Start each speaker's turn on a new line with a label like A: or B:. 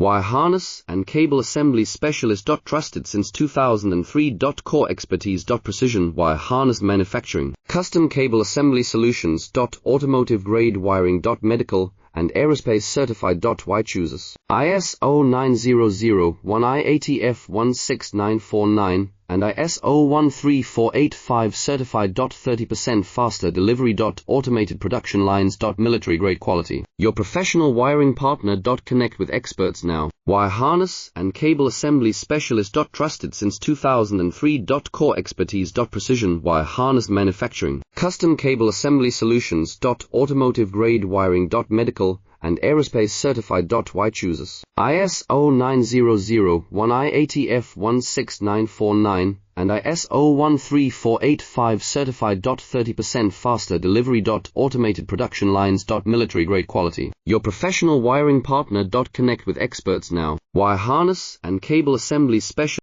A: Wire harness and cable assembly specialist. Trusted since 2003. Core expertise. Precision wire harness manufacturing, custom cable assembly solutions. Automotive grade wiring. Medical and aerospace certified. Why chooses ISO 9001 IATF 16949 and ISO 13485 certified. 30% faster delivery. Automated production lines. Military grade quality. Your professional wiring partner. Connect with experts now. Wire harness and cable assembly specialist. Trusted since 2003. Core expertise. Precision wire harness manufacturing, custom cable assembly solutions. Automotive grade wiring. Medical and aerospace certified. Why chooses ISO 9001 IATF 16949 and ISO 13485 certified. 30% faster delivery. Automated production lines. Military grade quality. Your professional wiring partner. Connect with experts now. Wire harness and cable assembly specialist.